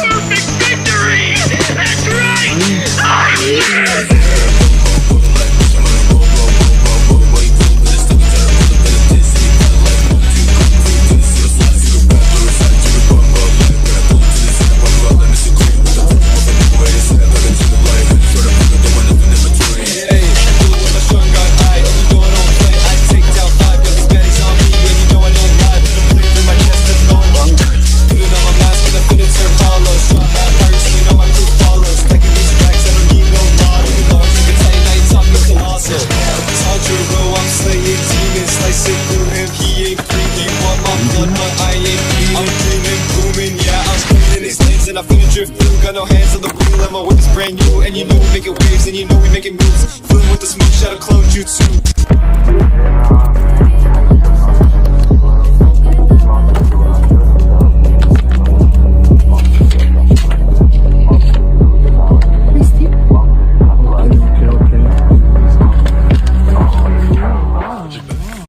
perfect victory! That's right! I win! And I finna drift through, got no hands on the wheel, and my whip is brand new. And you know we making waves, and you know we making moves. Feeling with the smooth shot of clone jutsu.